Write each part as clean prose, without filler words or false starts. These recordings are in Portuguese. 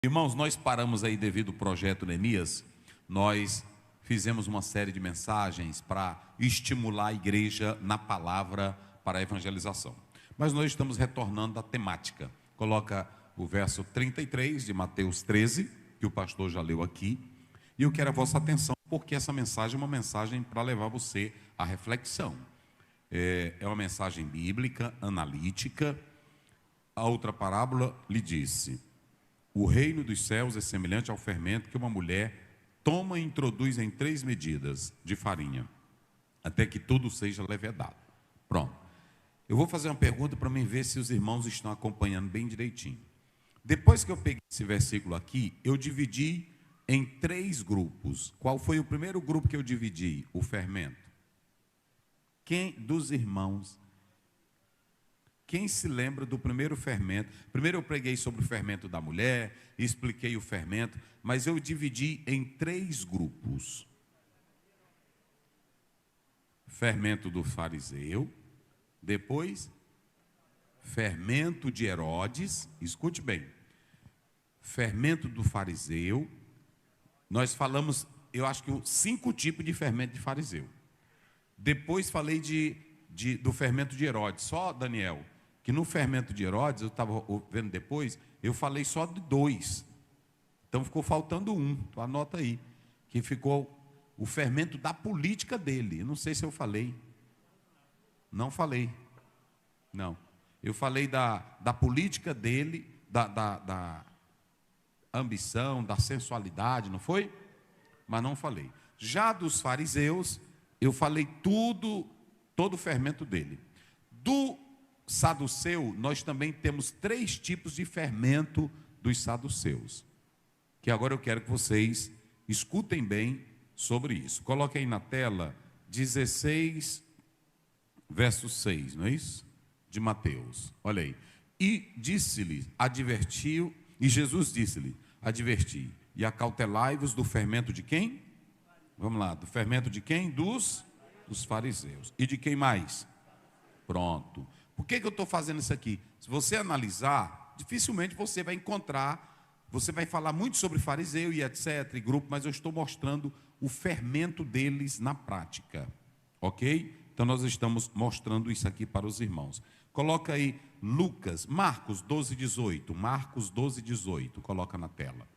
Irmãos, nós paramos aí devido ao projeto Neemias. Nós fizemos uma série de mensagens para estimular a igreja na palavra para a evangelização. Mas nós estamos retornando à temática. Coloca o verso 33 de Mateus 13, que o pastor já leu aqui. E eu quero a vossa atenção, porque essa mensagem é uma mensagem para levar você à reflexão. É uma mensagem bíblica, analítica. A outra parábola lhe disse: o reino dos céus é semelhante ao fermento que uma mulher toma e introduz em 3 medidas de farinha, até que tudo seja levedado. Pronto. Eu vou fazer uma pergunta para mim ver se os irmãos estão acompanhando bem direitinho. Depois que eu peguei esse versículo aqui, eu dividi em 3 grupos. Qual foi o primeiro grupo que eu dividi? O fermento. Quem dos irmãos... Quem se lembra do primeiro fermento? Primeiro eu preguei sobre o fermento da mulher, expliquei o fermento, mas eu dividi em 3 grupos. Fermento do fariseu, depois fermento de Herodes, escute bem, fermento do fariseu. Nós falamos, eu acho que 5 tipos de fermento de fariseu. Depois falei do fermento de Herodes, só Daniel, que no fermento de Herodes, eu estava vendo depois, eu falei só de 2. Então ficou faltando 1, então anota aí, que ficou o fermento da política dele. Eu não sei se eu falei. Não falei. Não. Eu falei da política dele, da ambição, da sensualidade, não foi? Mas não falei. Já dos fariseus, eu falei todo o fermento dele. Do saduceu, nós também temos 3 tipos de fermento dos saduceus, que agora eu quero que vocês escutem bem sobre isso. Coloque aí na tela 16, verso 6, não é isso? De Mateus, olha aí. E disse-lhe, advertiu, e Jesus disse-lhe, adverti, e acautelai-vos do fermento de quem? Vamos lá, do fermento de quem? Dos fariseus. E de quem mais? Pronto. Por que eu estou fazendo isso aqui? Se você analisar, dificilmente você vai encontrar, você vai falar muito sobre fariseu e etc, e grupo, mas eu estou mostrando o fermento deles na prática, ok? Então nós estamos mostrando isso aqui para os irmãos. Coloca aí Marcos 12, 18, Marcos 12, 18, coloca na tela.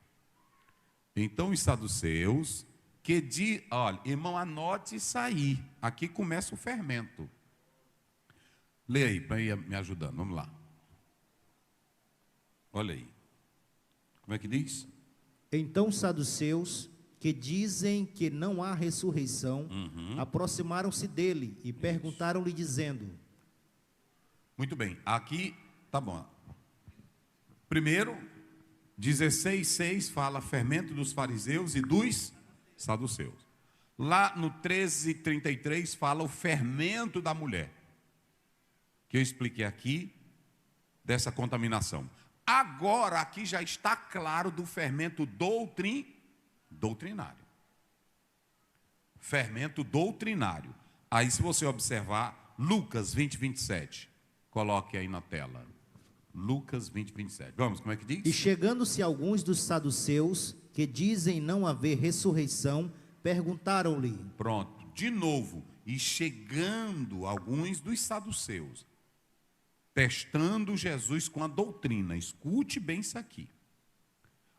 Então os saduceus, olha, irmão, anote isso aí, aqui começa o fermento. Leia aí, para ir me ajudando, vamos lá. Olha aí. Como é que diz? Então os saduceus, que dizem que não há ressurreição, aproximaram-se dele e perguntaram-lhe dizendo... Muito bem, aqui, tá bom. Primeiro, 16:6 fala fermento dos fariseus e dos saduceus. Lá no 13:33 fala o fermento da mulher, que eu expliquei aqui, dessa contaminação. Agora, aqui já está claro do fermento doutrinário. Fermento doutrinário. Aí, se você observar, Lucas 20, 27. Coloque aí na tela. Lucas 20, 27. Vamos, como é que diz? E chegando-se alguns dos saduceus, que dizem não haver ressurreição, perguntaram-lhe... Pronto, de novo. E chegando alguns dos saduceus, testando Jesus com a doutrina. Escute bem isso aqui.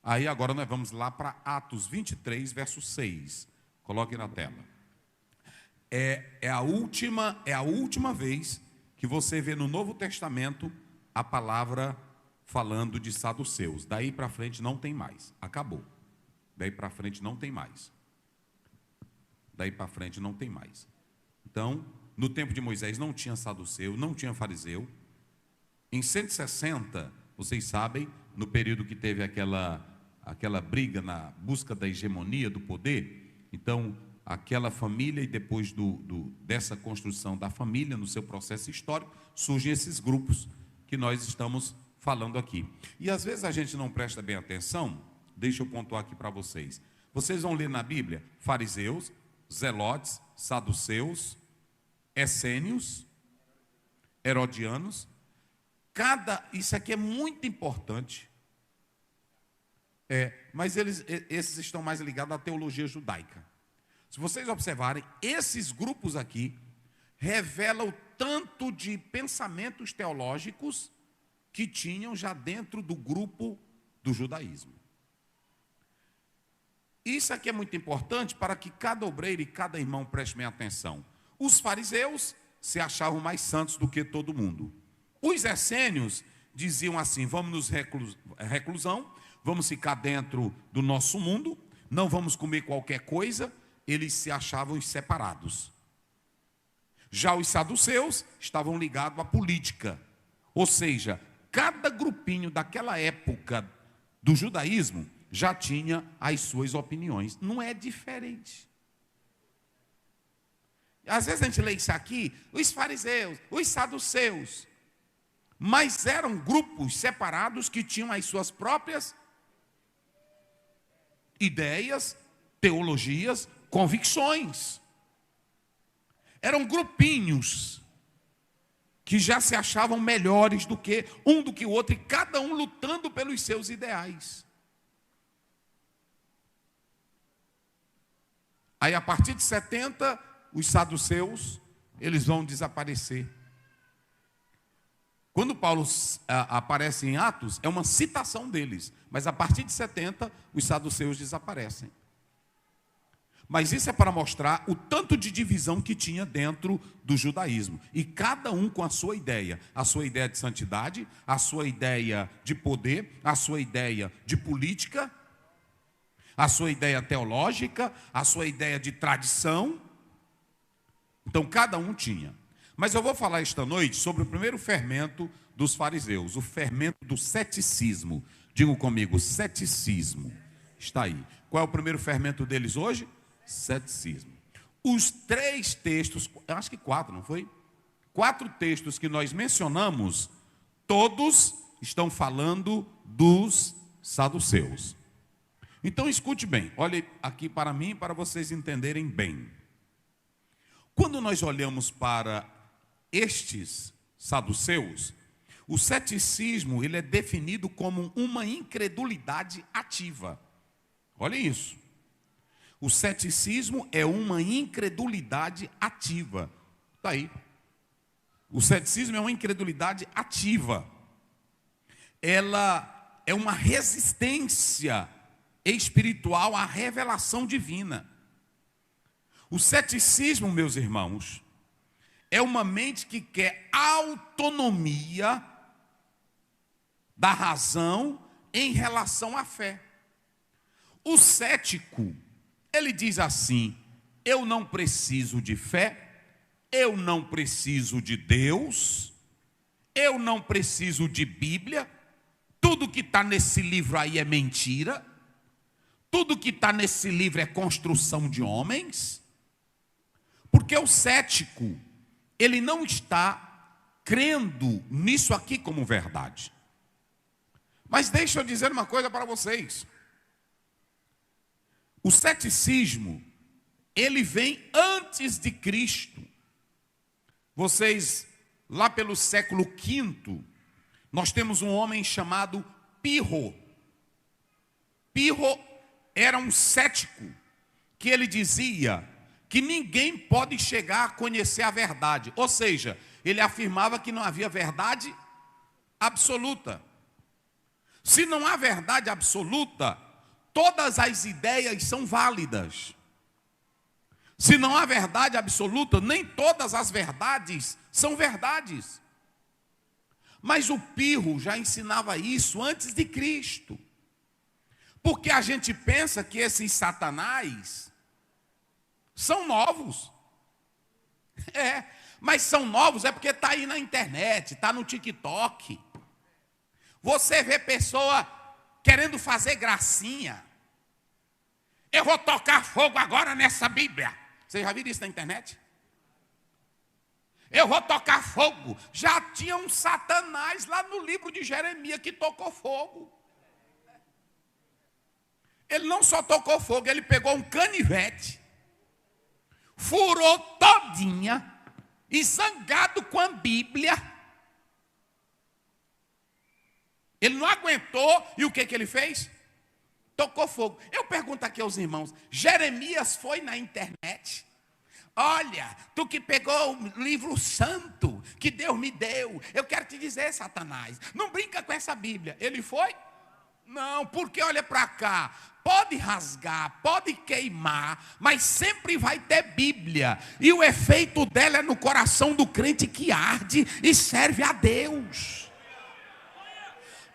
Aí agora nós vamos lá para Atos 23, verso 6. Coloque na tela. É a última vez que você vê no Novo Testamento a palavra falando de saduceus. Daí para frente não tem mais. Acabou. Daí para frente não tem mais. Daí para frente não tem mais. Então, no tempo de Moisés não tinha saduceu, não tinha fariseu. Em 160, vocês sabem, no período que teve aquela briga na busca da hegemonia do poder, então aquela família, e depois dessa construção da família, no seu processo histórico, surgem esses grupos que nós estamos falando aqui. E às vezes a gente não presta bem atenção, deixa eu pontuar aqui para vocês. Vocês vão ler na Bíblia fariseus, zelotes, saduceus, essênios, herodianos. Isso aqui é muito importante. Mas esses estão mais ligados à teologia judaica. Se vocês observarem, esses grupos aqui revelam o tanto de pensamentos teológicos que tinham já dentro do grupo do judaísmo. Isso aqui é muito importante para que cada obreiro e cada irmão preste bem atenção. Os fariseus se achavam mais santos do que todo mundo. Os essênios diziam assim: vamos nos reclusão, vamos ficar dentro do nosso mundo, não vamos comer qualquer coisa. Eles se achavam separados. Já os saduceus estavam ligados à política. Ou seja, cada grupinho daquela época do judaísmo já tinha as suas opiniões. Não é diferente. Às vezes a gente lê isso aqui, os fariseus, os saduceus. Mas eram grupos separados que tinham as suas próprias ideias, teologias, convicções. Eram grupinhos que já se achavam melhores do que o outro, e cada um lutando pelos seus ideais. Aí, a partir de 70, os saduceus, eles vão desaparecer. Quando Paulo aparece em Atos, é uma citação deles. Mas a partir de 70, os saduceus desaparecem. Mas isso é para mostrar o tanto de divisão que tinha dentro do judaísmo. E cada um com a sua ideia. A sua ideia de santidade, a sua ideia de poder, a sua ideia de política, a sua ideia teológica, a sua ideia de tradição. Então cada um tinha. Mas eu vou falar esta noite sobre o primeiro fermento dos fariseus, o fermento do ceticismo. Digo comigo, ceticismo. Está aí. Qual é o primeiro fermento deles hoje? Ceticismo. Os 3 textos, acho que 4, não foi? 4 textos que nós mencionamos, todos estão falando dos saduceus. Então escute bem, olhe aqui para mim para vocês entenderem bem. Quando nós olhamos para estes saduceus, o ceticismo ele é definido como uma incredulidade ativa. Olha isso. O ceticismo é uma incredulidade ativa. Está aí. O ceticismo é uma incredulidade ativa. Ela é uma resistência espiritual à revelação divina. O ceticismo, meus irmãos, é uma mente que quer autonomia da razão em relação à fé. O cético, ele diz assim: eu não preciso de fé, eu não preciso de Deus, eu não preciso de Bíblia, tudo que está nesse livro aí é mentira, tudo que está nesse livro é construção de homens, porque o cético, ele não está crendo nisso aqui como verdade. Mas deixa eu dizer uma coisa para vocês. O ceticismo, ele vem antes de Cristo. Vocês, lá pelo século V, nós temos um homem chamado Pirro. Pirro era um cético, que ele dizia que ninguém pode chegar a conhecer a verdade. Ou seja, ele afirmava que não havia verdade absoluta. Se não há verdade absoluta, todas as ideias são válidas. Se não há verdade absoluta, nem todas as verdades são verdades. Mas o Pirro já ensinava isso antes de Cristo. Porque a gente pensa que esses satanás são novos. Mas são novos é porque está aí na internet, está no TikTok. Você vê pessoa querendo fazer gracinha. Eu vou tocar fogo agora nessa Bíblia. Você já viu isso na internet? Eu vou tocar fogo. Já tinha um satanás lá no livro de Jeremias que tocou fogo. Ele não só tocou fogo, ele pegou um canivete, furou todinha, e zangado com a Bíblia, ele não aguentou, e o que ele fez? Tocou fogo. Eu pergunto aqui aos irmãos, Jeremias foi na internet? Olha, tu que pegou o livro santo que Deus me deu, eu quero te dizer, Satanás, não brinca com essa Bíblia. Ele foi? Não, porque olha para cá, pode rasgar, pode queimar, mas sempre vai ter Bíblia. E o efeito dela é no coração do crente que arde e serve a Deus.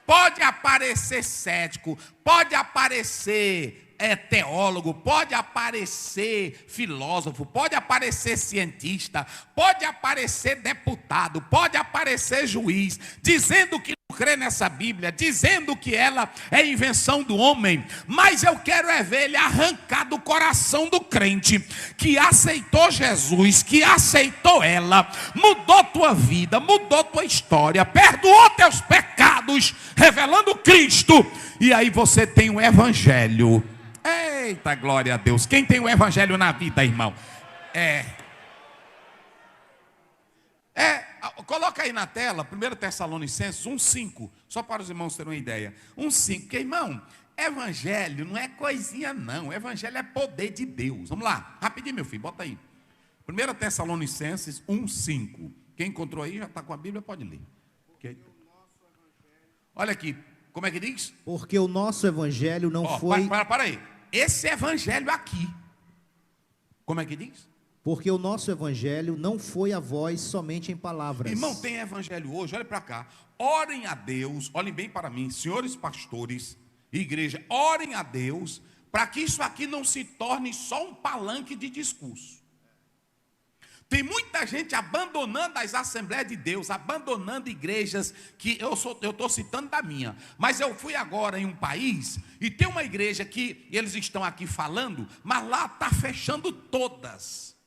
Pode aparecer cético, pode aparecer teólogo, pode aparecer filósofo, pode aparecer cientista, pode aparecer deputado, pode aparecer juiz, dizendo que não crê nessa Bíblia, dizendo que ela é invenção do homem, mas eu quero é ver ele arrancar do coração do crente, que aceitou Jesus, que aceitou ela, mudou tua vida, mudou tua história, perdoou teus pecados, revelando Cristo, e aí você tem um evangelho. Eita, glória a Deus. Quem tem o evangelho na vida, irmão? Coloca aí na tela 1 Tessalonicenses 1,5, só para os irmãos terem uma ideia. 1,5, porque, irmão, evangelho não é coisinha não, evangelho é poder de Deus. Vamos lá, rapidinho, meu filho, bota aí. 1 Tessalonicenses 1,5. Quem encontrou aí, já está com a Bíblia, pode ler. Okay. Olha aqui, como é que diz? Porque o nosso evangelho não foi... Para aí. Esse evangelho aqui, como é que diz? Porque o nosso evangelho não foi a vós somente em palavras. Irmão, tem evangelho hoje, olha para cá. Orem a Deus, olhem bem para mim, senhores pastores, igreja, orem a Deus, para que isso aqui não se torne só um palanque de discurso. Tem muita gente abandonando as Assembleias de Deus, abandonando igrejas, que eu estou citando da minha, mas eu fui agora em um país, e tem uma igreja que eles estão aqui falando, mas lá está fechando todas.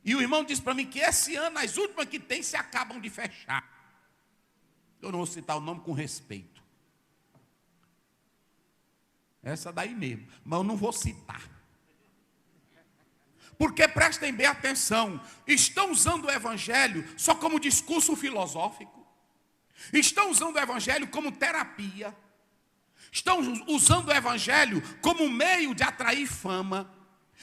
E o irmão disse para mim que esse ano as últimas que tem se acabam de fechar. Eu não vou citar o nome com respeito. Essa daí mesmo, mas eu não vou citar. Porque prestem bem atenção, estão usando o evangelho só como discurso filosófico, estão usando o evangelho como terapia, estão usando o evangelho como meio de atrair fama.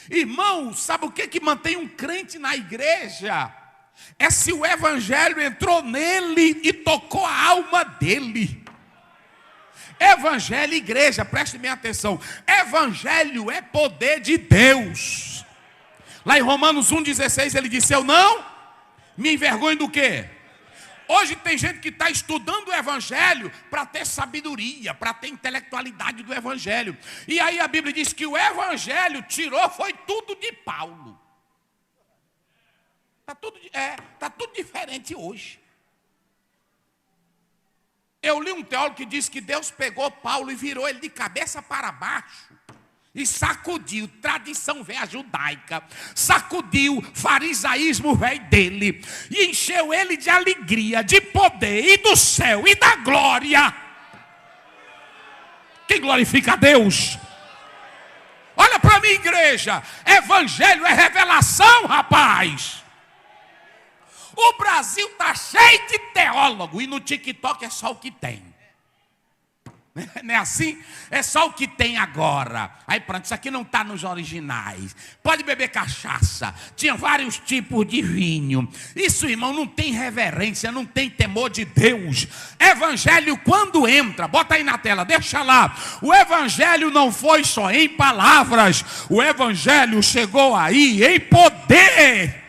Irmão, sabe o que mantém um crente na igreja? É se o evangelho entrou nele e tocou a alma dele. Evangelho, igreja, prestem bem atenção, evangelho é poder de Deus. Lá em Romanos 1,16 ele disse, eu não me envergonho do quê? Hoje tem gente que está estudando o evangelho para ter sabedoria, para ter intelectualidade do evangelho. E aí a Bíblia diz que o evangelho tirou, foi tudo de Paulo. Está tudo diferente hoje. Eu li um teólogo que disse que Deus pegou Paulo e virou ele de cabeça para baixo. E sacudiu tradição velha judaica, sacudiu farisaísmo velho dele, e encheu ele de alegria, de poder, e do céu, e da glória. Quem glorifica a Deus? Olha para mim, igreja, evangelho é revelação, rapaz. O Brasil está cheio de teólogo, e no TikTok é só o que tem. Não é assim? É só o que tem agora. Aí pronto, isso aqui não está nos originais. Pode beber cachaça. Tinha vários tipos de vinho. Isso, irmão, não tem reverência, não tem temor de Deus. Evangelho quando entra, bota aí na tela, deixa lá. O evangelho não foi só em palavras. O evangelho chegou aí em poder.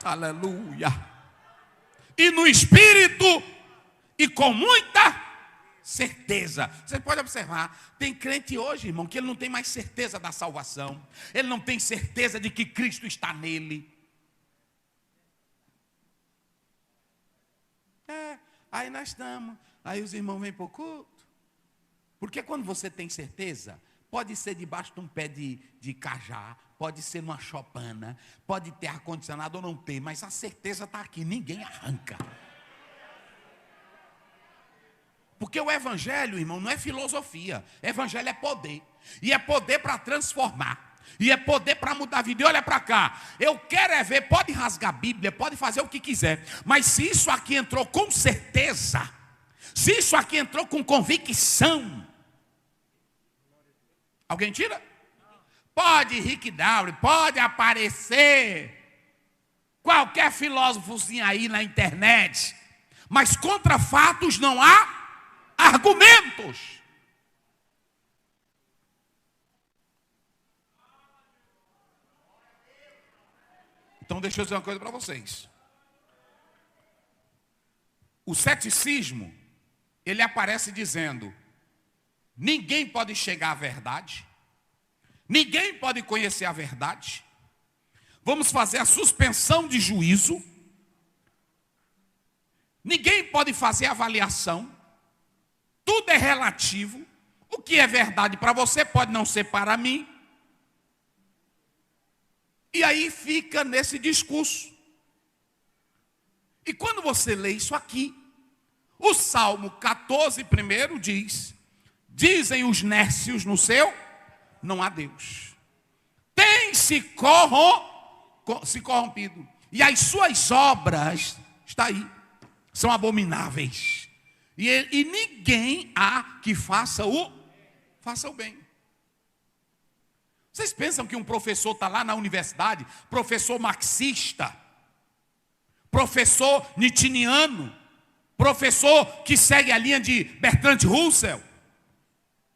Aleluia. E no espírito e com muita certeza. Você pode observar, tem crente hoje, irmão, que ele não tem mais certeza da salvação. Ele não tem certeza de que Cristo está nele. Aí nós estamos. Aí os irmãos vêm para o culto. Porque quando você tem certeza, pode ser debaixo de um pé de cajá, pode ser numa chopana, pode ter ar-condicionado ou não ter, mas a certeza está aqui, ninguém arranca. Porque o evangelho, irmão, não é filosofia. Evangelho é poder. E é poder para transformar. E é poder para mudar a vida. E olha para cá. Eu quero é ver, pode rasgar a Bíblia, pode fazer o que quiser. Mas se isso aqui entrou com certeza, se isso aqui entrou com convicção, Alguém tira? Pode Rick Dowry, pode aparecer qualquer filósofozinho aí na internet, mas contra fatos não há argumentos. Então deixa eu dizer uma coisa para vocês. O ceticismo, ele aparece dizendo: ninguém pode chegar à verdade, ninguém pode conhecer a verdade, vamos fazer a suspensão de juízo, ninguém pode fazer avaliação, tudo é relativo, o que é verdade para você pode não ser para mim. E aí fica nesse discurso. E quando você lê isso aqui, o Salmo 14 primeiro diz: dizem os nércios no seu, não há Deus. Tem se corrompido. E as suas obras, está aí, são abomináveis. E ninguém há que faça o bem. Vocês pensam que um professor está lá na universidade, professor marxista, professor nietzscheano, professor que segue a linha de Bertrand Russell,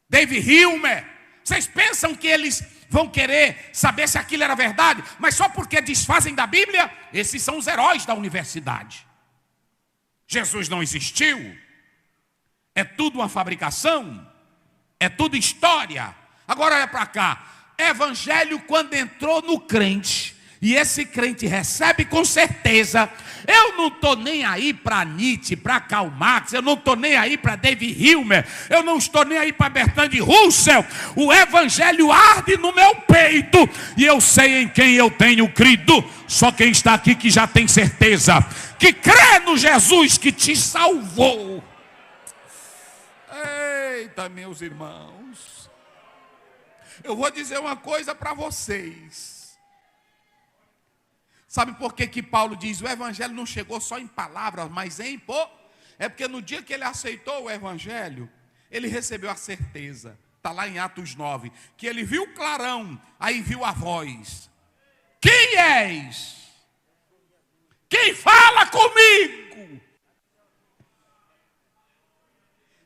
David Hume, vocês pensam que eles vão querer saber se aquilo era verdade, mas só porque desfazem da Bíblia? Esses são os heróis da universidade. Jesus não existiu, é tudo uma fabricação, é tudo história. Agora olha para cá. Evangelho, quando entrou no crente, e esse crente recebe com certeza, eu não estou nem aí para Nietzsche, para Karl Marx, eu não estou nem aí para David Hume, eu não estou nem aí para Bertrand Russell. O evangelho arde no meu peito, e eu sei em quem eu tenho crido. Só quem está aqui que já tem certeza, que crê no Jesus que te salvou. Eita, meus irmãos, eu vou dizer uma coisa para vocês. Sabe por que Paulo diz: o evangelho não chegou só em palavras, mas em É porque no dia que ele aceitou o evangelho, ele recebeu a certeza. Está lá em Atos 9. Que ele viu o clarão, aí viu a voz. Quem és? Quem fala comigo?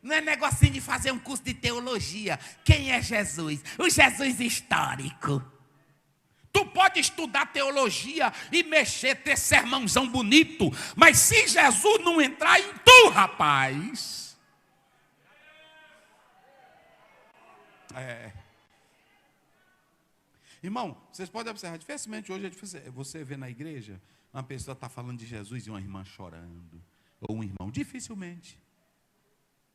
Não é negocinho de fazer um curso de teologia. Quem é Jesus? O Jesus histórico. Tu pode estudar teologia e mexer, ter sermãozão bonito, mas se Jesus não entrar em tu, rapaz. Irmão, vocês podem observar, dificilmente hoje você vê na igreja uma pessoa está falando de Jesus e uma irmã chorando, ou um irmão, dificilmente.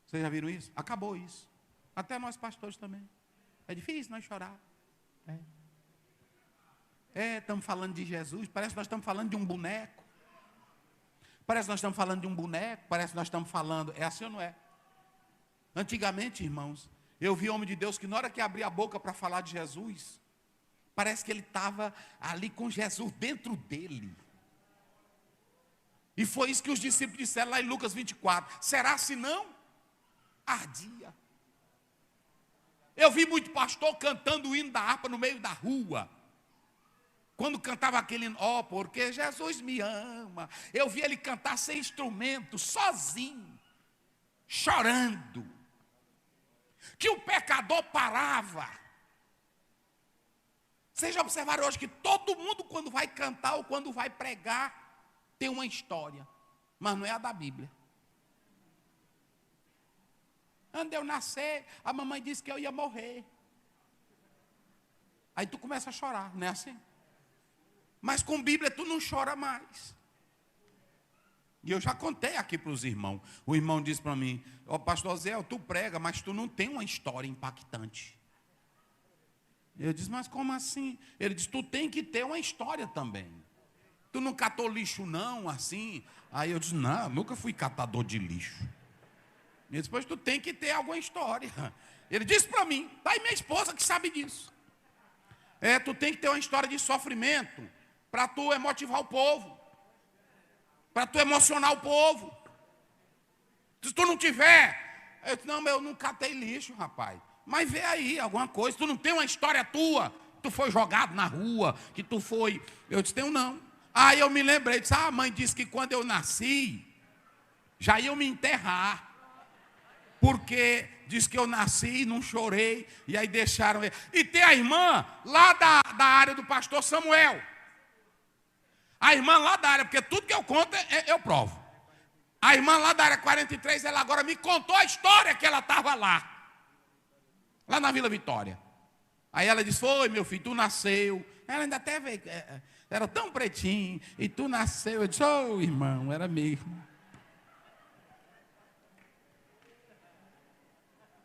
Vocês já viram isso? Acabou isso. Até nós pastores também. É difícil nós chorar. Estamos falando de Jesus, parece que nós estamos falando de um boneco. Parece que nós estamos falando de um boneco, parece que nós estamos falando, é assim ou não é? Antigamente, irmãos, eu vi homem de Deus que na hora que abria a boca para falar de Jesus, parece que ele estava ali com Jesus dentro dele. E foi isso que os discípulos disseram lá em Lucas 24. Será se não? Ardia. Eu vi muito pastor cantando o hino da harpa no meio da rua. Quando cantava aquele hino, porque Jesus me ama. Eu vi ele cantar sem instrumento, sozinho, chorando. Que o pecador parava. Vocês já observaram hoje que todo mundo, quando vai cantar ou quando vai pregar, tem uma história, mas não é a da Bíblia. Quando eu nascer, a mamãe disse que eu ia morrer. Aí tu começa a chorar, não é assim? Mas com Bíblia tu não chora mais. E eu já contei aqui para os irmãos. O irmão disse para mim: pastor Zé, tu prega, mas tu não tem uma história impactante. Eu disse: mas como assim? Ele disse: tu tem que ter uma história também. Tu não catou lixo não, assim? Aí eu disse: não, nunca fui catador de lixo. E depois tu tem que ter alguma história. Ele disse para mim, tá aí minha esposa que sabe disso. Tu tem que ter uma história de sofrimento para tu emotivar o povo, para tu emocionar o povo. Se tu não tiver, eu disse: não, eu não catei lixo, rapaz. Mas vê aí alguma coisa. Tu não tem uma história tua. Tu foi jogado na rua, que tu foi... Eu disse, tenho não. Aí eu me lembrei, disse, a mãe disse que quando eu nasci, já iam me enterrar. Porque diz que eu nasci e não chorei, e aí deixaram... E tem a irmã lá da área do pastor Samuel. A irmã lá da área, porque tudo que eu conto, eu provo. A irmã lá da área 43, ela agora me contou a história que ela estava lá na Vila Vitória. Aí ela disse, foi meu filho, tu nasceu. Ela ainda até veio, era tão pretinho, e tu nasceu. Eu disse, irmão, era mesmo.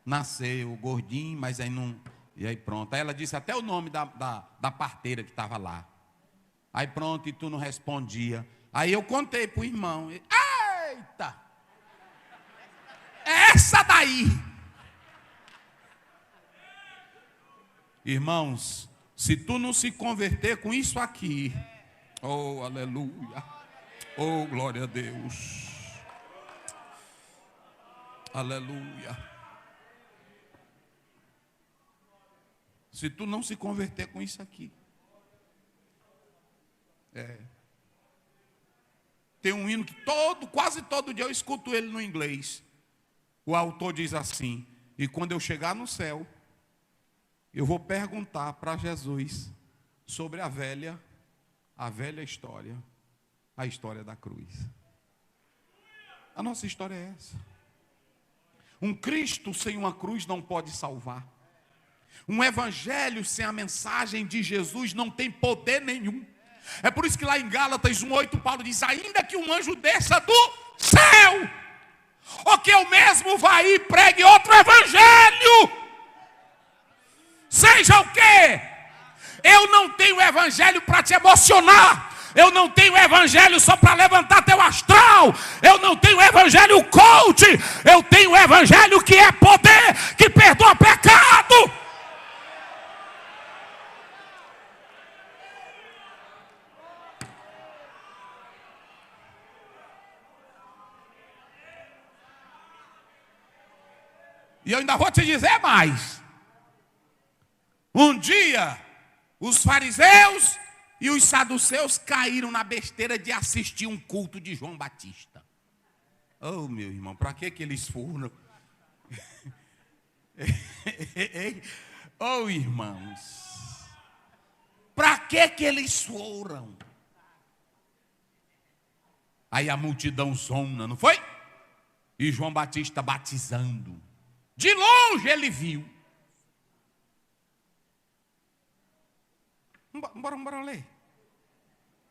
Nasceu gordinho, mas aí não... E aí pronto. Aí ela disse até o nome da parteira que estava lá. Aí pronto, e tu não respondia. Aí eu contei para o irmão. Eita! É essa daí! Irmãos, se tu não se converter com isso aqui, oh, aleluia, oh, glória a Deus, aleluia. Se tu não se converter com isso aqui, tem um hino que quase todo dia eu escuto ele no inglês. O autor diz assim, e quando eu chegar no céu, eu vou perguntar para Jesus sobre a velha história, a história da cruz. A nossa história é essa. Um Cristo sem uma cruz não pode salvar. Um evangelho sem a mensagem de Jesus não tem poder nenhum. É por isso que lá em Gálatas 1:8 Paulo diz, ainda que um anjo desça do céu, ou que eu mesmo vá e pregue outro evangelho, seja o quê? Eu não tenho evangelho para te emocionar. Eu não tenho evangelho só para levantar teu astral. Eu não tenho evangelho coach. Eu tenho evangelho que é poder, que perdoa pecado. E eu ainda vou te dizer mais. Um dia, os fariseus e os saduceus caíram na besteira de assistir um culto de João Batista. Oh, meu irmão, para que eles foram? Oh, irmãos, para que eles foram? Aí a multidão zona, não foi? E João Batista batizando. De longe ele viu. Bora ler.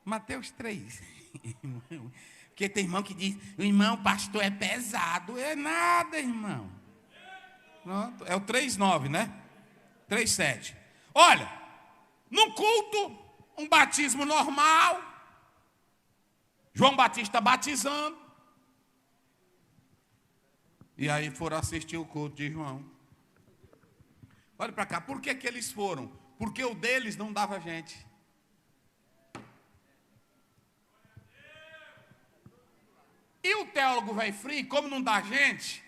Mateus 3. Porque tem irmão que diz, o irmão pastor é pesado. É nada, irmão. Pronto. É o 3:9, né? 3:7. Olha, num culto, um batismo normal. João Batista batizando. E aí foram assistir o culto de João. Olha para cá, por que eles foram? Porque o deles não dava gente. E o teólogo velho frio, como não dá gente,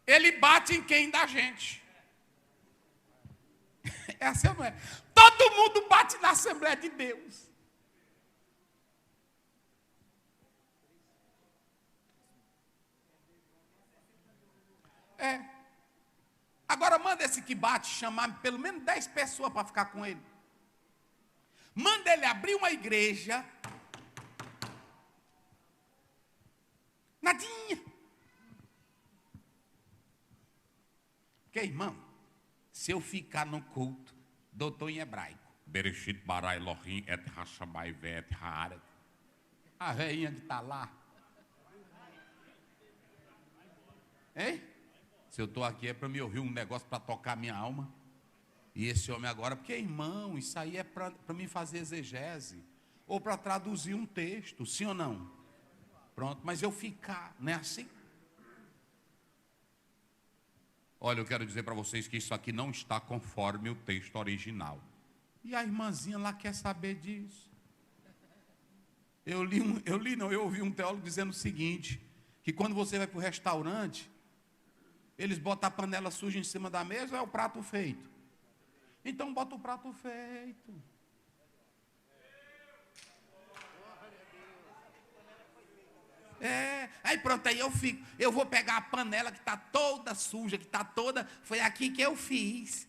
ele bate em quem dá gente. É assim ou não é? Todo mundo bate na Assembleia de Deus. Agora manda esse que bate chamar pelo menos 10 pessoas para ficar com ele. Manda ele abrir uma igreja. Nadinha. Porque, irmão, se eu ficar no culto, doutor em hebraico. Bereshit bara Elohim et hashabai vet haaret. A velhinha que está lá. Hein? Se eu estou aqui é para me ouvir um negócio para tocar a minha alma. E esse homem agora, porque irmão, isso aí é para mim fazer exegese. Ou para traduzir um texto, sim ou não? Pronto, mas eu ficar, não é assim? Olha, eu quero dizer para vocês que isso aqui não está conforme o texto original. E a irmãzinha lá quer saber disso. Eu ouvi um teólogo dizendo o seguinte, que quando você vai para o restaurante, Eles botam a panela suja em cima da mesa ou é o prato feito? Então bota o prato feito. Aí pronto, aí eu vou pegar a panela que está toda suja, que está toda, foi aqui que eu fiz.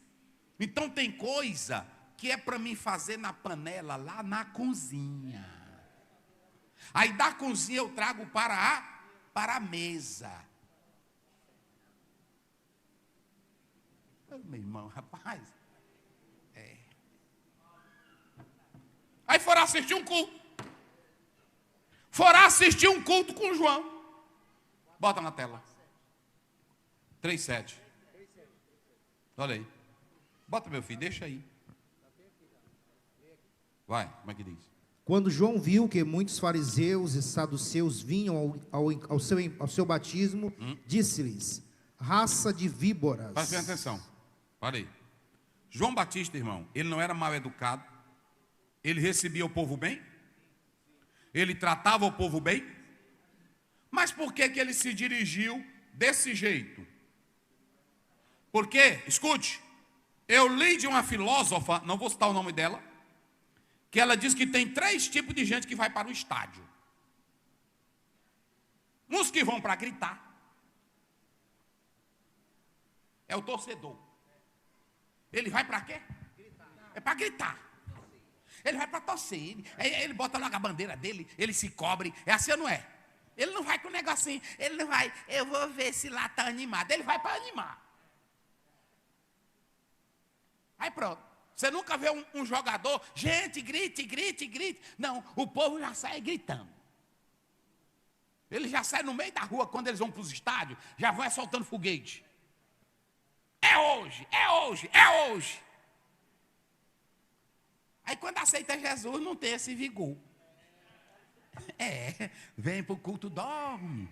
Então tem coisa que é para mim fazer na panela, lá na cozinha. Aí da cozinha eu trago para a mesa. Meu irmão, rapaz. Aí foram assistir um culto. Foram assistir um culto com o João. Bota na tela. 3:7. Olha aí. Bota, meu filho, deixa aí. Vai, como é que diz? Quando João viu que muitos fariseus e saduceus vinham ao seu batismo, disse-lhes: raça de víboras. Presta atenção. Olha aí. João Batista, irmão, ele não era mal educado. Ele recebia o povo bem. Ele tratava o povo bem. Mas por que ele se dirigiu desse jeito? Porque, escute, eu li de uma filósofa, não vou citar o nome dela, que ela diz que tem 3 tipos de gente que vai para o estádio. Uns que vão para gritar. É o torcedor. Ele vai para quê? É para gritar. Ele vai para torcer. Ele bota logo a bandeira dele, ele se cobre. É assim ou não é? Ele não vai com o negocinho. Ele não vai, eu vou ver se lá está animado. Ele vai para animar. Aí pronto. Você nunca vê um jogador, gente, grite, grite, grite. Não, o povo já sai gritando. Ele já sai no meio da rua, quando eles vão para os estádios, já vão soltando foguete. É hoje, é hoje, é hoje. Aí quando aceita Jesus, não tem esse vigor. Vem para o culto, dorme.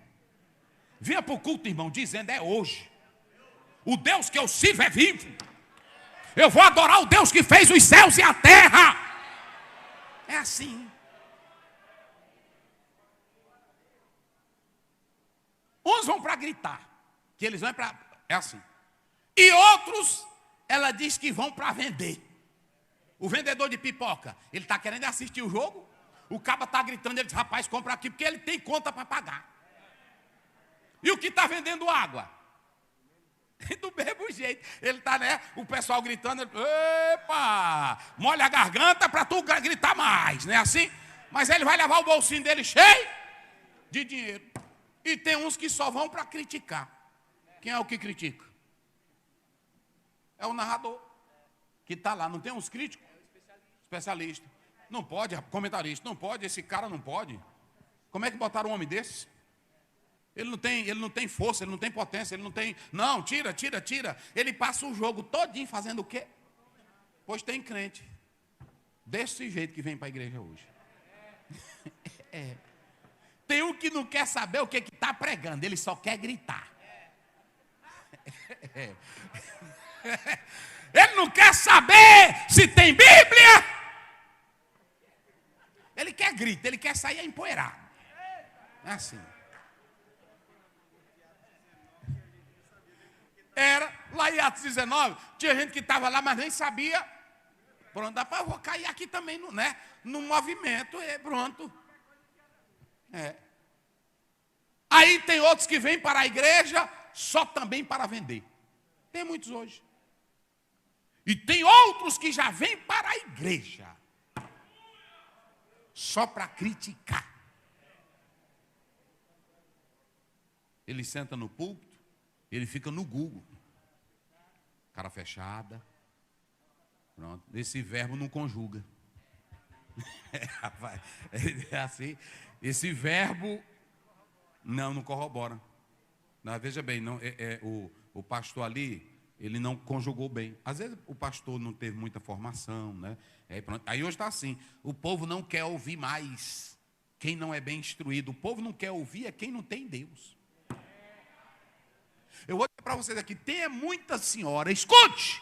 Venha para o culto, irmão, dizendo, é hoje. O Deus que eu sirvo é vivo. Eu vou adorar o Deus que fez os céus e a terra. É assim. Uns vão para gritar, que eles vão para... É assim. E outros, ela diz que vão para vender. O vendedor de pipoca, ele está querendo assistir o jogo. O caba está gritando, ele diz, rapaz, compra aqui, porque ele tem conta para pagar. E o que está vendendo água? Do mesmo jeito, ele está, né? O pessoal gritando, ele, epa, molha a garganta para tu gritar mais, não é assim? Mas ele vai levar o bolsinho dele cheio de dinheiro. E tem uns que só vão para criticar. Quem é o que critica? É o narrador que está lá. Não tem uns críticos? Especialista. Não pode, comentarista, não pode, esse cara não pode. Como é que botaram um homem desse? Ele não tem força, ele não tem potência, ele não tem... Não, tira. Ele passa o jogo todinho fazendo o quê? Pois tem crente. Desse jeito que vem para a igreja hoje. Tem um que não quer saber o que está pregando, ele só quer gritar. Ele não quer saber se tem Bíblia. Ele quer grito, ele quer sair empoeirado. É assim. Era, lá em Atos 19, tinha gente que estava lá, mas nem sabia. Pronto, dá para vou cair aqui também, né? No movimento, pronto. Aí tem outros que vêm para a igreja só também para vender. Tem muitos hoje. E tem outros que já vêm para a igreja só para criticar. Ele senta no púlpito, ele fica no Google. Cara fechada. Pronto. Esse verbo não conjuga. Rapaz, é assim. Esse verbo não corrobora. Não, veja bem, não, o pastor ali, ele não conjugou bem. Às vezes o pastor não teve muita formação, né? Aí hoje está assim, o povo não quer ouvir mais quem não é bem instruído. O povo não quer ouvir quem não tem Deus. Eu vou dizer para vocês aqui, tem muita senhora, escute,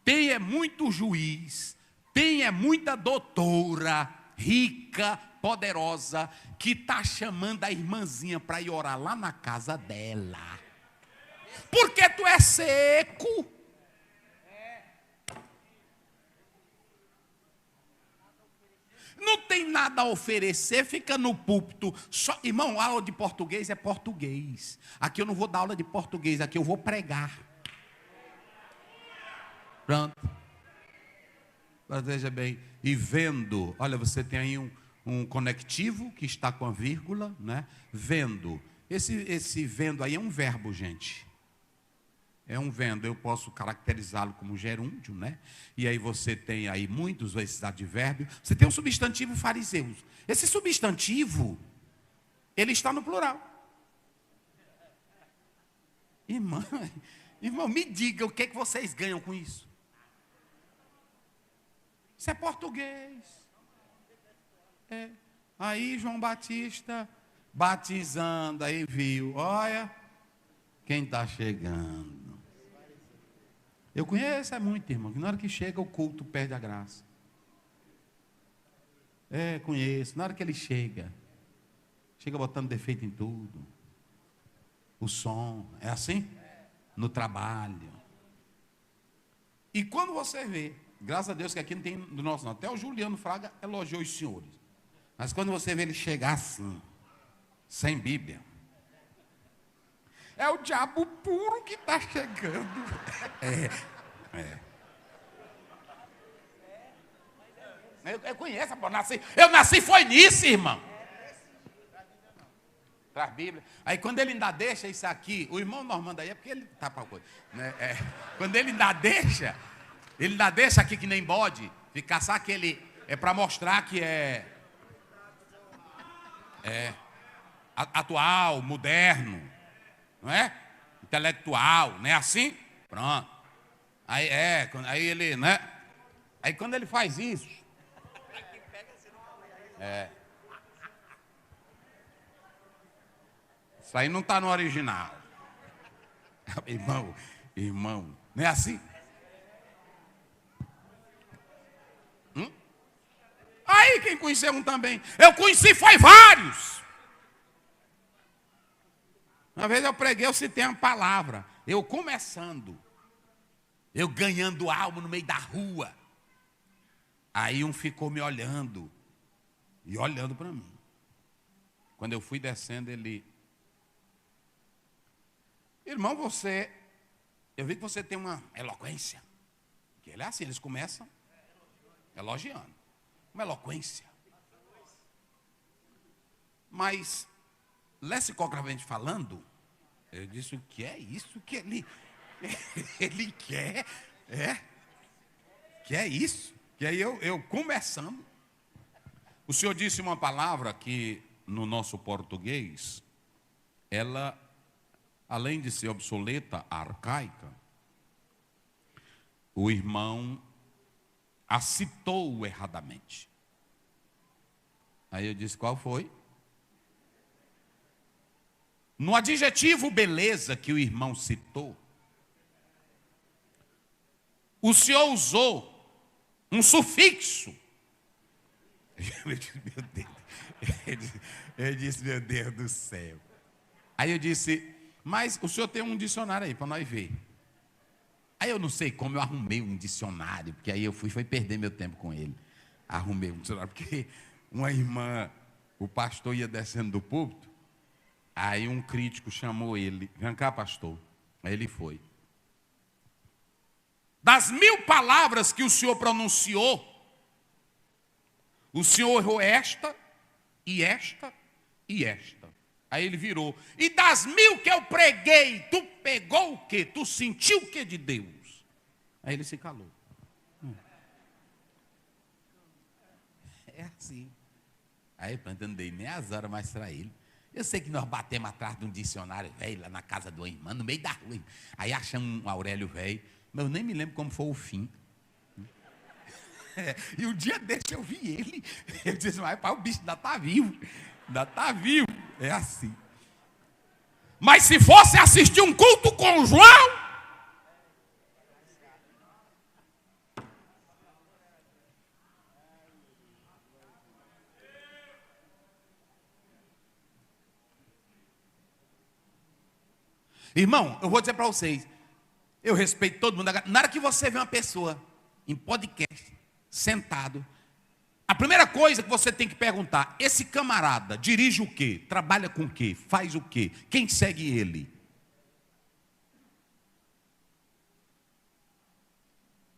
tem muito juiz, tem muita doutora, rica, poderosa, que está chamando a irmãzinha para ir orar lá na casa dela. Porque tu é seco. Não tem nada a oferecer, fica no púlpito. Só, irmão, aula de português é português. Aqui eu não vou dar aula de português, aqui eu vou pregar. Pronto. Mas veja bem, e vendo, olha, você tem aí um conectivo que está com a vírgula, né? Vendo. Esse vendo aí é um verbo, gente. É um vendo, eu posso caracterizá-lo como gerúndio, né? E aí você tem aí muitos esses advérbios. Você tem um substantivo fariseus. Esse substantivo, ele está no plural. Irmão, me diga o que é que vocês ganham com isso. Isso é português. É. Aí João Batista batizando, aí viu, olha quem está chegando. Eu conheço, é muito, irmão, que na hora que chega o culto perde a graça. Conheço, na hora que ele chega botando defeito em tudo. O som, é assim? No trabalho. E quando você vê, graças a Deus que aqui não tem do nosso não, até o Juliano Fraga elogiou os senhores. Mas quando você vê ele chegar assim, sem Bíblia, é o diabo puro que está chegando. Eu conheço, pô, eu nasci foi nisso, irmão. Traz Bíblia. Aí quando ele ainda deixa isso aqui, o irmão Normando aí é porque ele tá para coisa. Né? Quando ele ainda deixa aqui que nem bode, ficar só aquele, é para mostrar que é atual, moderno, não é? Intelectual, não é assim? Pronto. Aí ele, né? Aí quando ele faz isso, isso aí não está no original. Irmão, não é assim? Aí quem conheceu um também. Eu conheci, foi vários. Uma vez eu preguei, eu citei uma palavra. Eu começando. Eu ganhando alma no meio da rua. Aí um ficou me olhando. E olhando para mim. Quando eu fui descendo, ele... Irmão, eu vi que você tem uma eloquência. Que ele é assim, eles começam elogiando. Uma eloquência. Mas, lexicografamente falando, eu disse, o que é isso que ele quer? Que é isso? Que aí eu começando. O senhor disse uma palavra que, no nosso português, ela, além de ser obsoleta, arcaica, o irmão a citou erradamente. Aí eu disse, qual foi? No adjetivo beleza que o irmão citou, o senhor usou um sufixo. Eu disse, meu Deus do céu. Aí eu disse, mas o senhor tem um dicionário aí para nós ver. Aí eu não sei como eu arrumei um dicionário, porque aí eu foi perder meu tempo com ele. Arrumei um dicionário, porque uma irmã, o pastor ia descendo do púlpito, aí um crítico chamou ele, vem cá, pastor. Aí ele foi. Das 1000 palavras que o senhor pronunciou, o senhor errou esta, e esta, e esta. Aí ele virou. E das 1000 que eu preguei, tu pegou o quê? Tu sentiu o quê de Deus? Aí ele se calou. É assim. Aí eu não dei nem as horas mais para ele. Eu sei que nós batemos atrás de um dicionário velho lá na casa de uma irmã, no meio da rua. Aí achamos um Aurélio velho, mas eu nem me lembro como foi o fim. E um dia desse eu vi ele. Eu disse, mas pai, o bicho ainda está vivo. Ainda está vivo. É assim. Mas se fosse assistir um culto com o João, Irmão, eu vou dizer para vocês, eu respeito todo mundo. Na hora que você vê uma pessoa em podcast, sentado, a primeira coisa que você tem que perguntar, esse camarada dirige o quê? Trabalha com o quê? Faz o quê? Quem segue ele?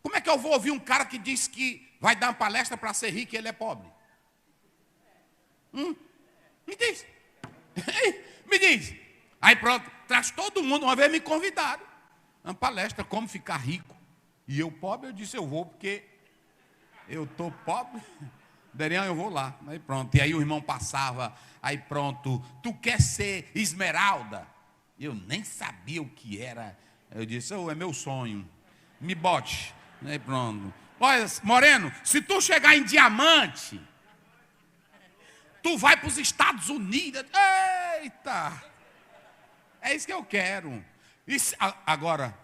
Como é que eu vou ouvir um cara que diz que vai dar uma palestra para ser rico e ele é pobre? Me diz. Me diz. Aí pronto, traz todo mundo. Uma vez me convidaram. Uma palestra, como ficar rico. E eu pobre, eu disse, eu vou porque eu estou pobre. Derian, eu vou lá. Aí pronto. E aí o irmão passava. Aí pronto. Tu quer ser esmeralda? Eu nem sabia o que era. Eu disse, é meu sonho. Me bote. Aí pronto. Olha, Moreno, se tu chegar em diamante, tu vai para os Estados Unidos. Eita! É isso que eu quero. Agora,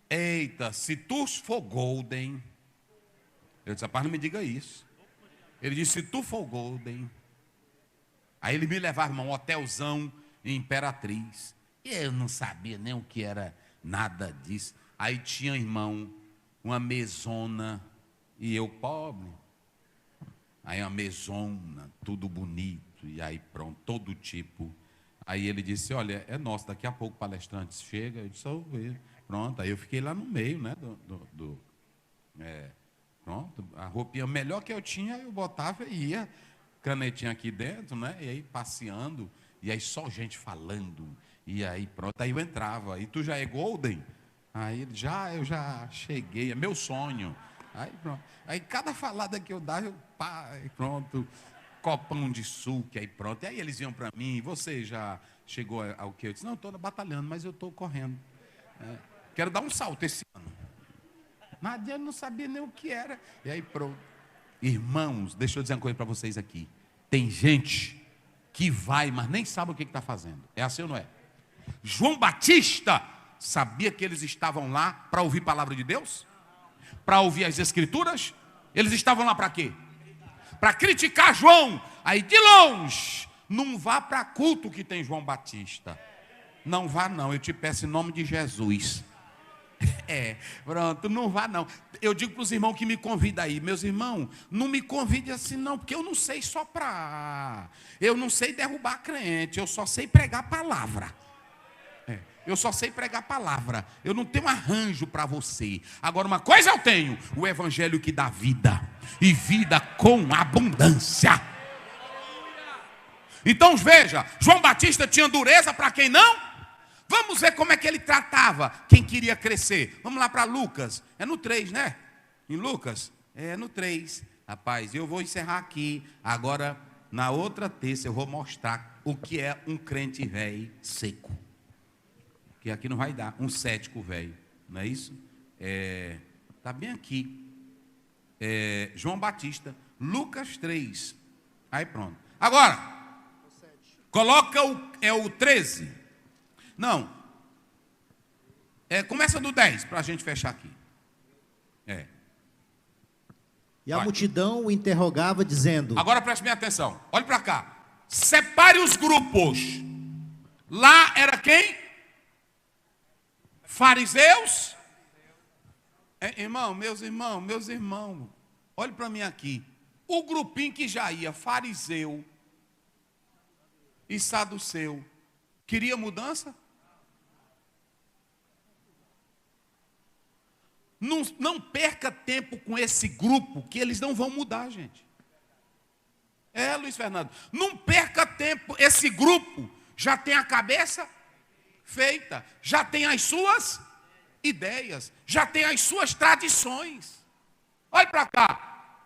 eita, se tu for golden. Eu disse, rapaz, não me diga isso. Ele disse, se tu for golden. Aí ele me levava, irmão, um hotelzão em Imperatriz. E eu não sabia nem o que era nada disso. Aí tinha, irmão, uma mesona. E eu pobre. Aí uma mesona, tudo bonito. E aí pronto, todo tipo. Aí ele disse, olha, é nosso, daqui a pouco o palestrante chega. Eu disse, pronto. Aí eu fiquei lá no meio, né, pronto, a roupinha melhor que eu tinha, eu botava e ia, canetinha aqui dentro, né, e aí passeando, e aí só gente falando, e aí pronto, aí eu entrava, e tu já é golden? Aí ele, eu já cheguei, é meu sonho. Aí pronto, aí cada falada que eu dava, pronto, copão de suco, aí pronto, e aí eles iam para mim, você já chegou ao que? Eu disse, não, estou batalhando, mas eu estou correndo, quero dar um salto esse ano. Mas eu não sabia nem o que era. E aí pronto. Irmãos, deixa eu dizer uma coisa para vocês aqui. Tem gente que vai, mas nem sabe o que está fazendo. É assim ou não é? João Batista sabia que eles estavam lá para ouvir a palavra de Deus? Para ouvir as escrituras? Eles estavam lá para quê? Para criticar João. Aí de longe, não vá para culto que tem João Batista. Não vá não, eu te peço em nome de Jesus. Pronto, não vá não. Eu digo para os irmãos que me convidam aí, meus irmãos, não me convide assim não, porque eu não sei soprar, eu não sei derrubar crente, eu só sei pregar a palavra. Eu só sei pregar a palavra, eu não tenho arranjo para você. Agora uma coisa eu tenho, o evangelho que dá vida, e vida com abundância. Então veja, João Batista tinha dureza para quem não? Vamos ver como é que ele tratava quem queria crescer. Vamos lá para Lucas. É no 3, né? Em Lucas? É no 3. Rapaz, eu vou encerrar aqui. Agora, na outra terça, eu vou mostrar o que é um crente velho seco. Que aqui não vai dar. Um cético velho. Não é isso? Está bem aqui. João Batista. Lucas 3. Aí pronto. Agora, coloca o 13. Não, começa do 10, para a gente fechar aqui. E a multidão o interrogava, dizendo... Agora preste bem atenção, olhe para cá. Separe os grupos. Lá era quem? Fariseus. Meus irmãos, olhe para mim aqui. O grupinho que já ia, fariseu e saduceu, queria mudança? Não perca tempo com esse grupo, que eles não vão mudar, gente. Luiz Fernando, não perca tempo, esse grupo já tem a cabeça feita, já tem as suas ideias, já tem as suas tradições. Olha para cá.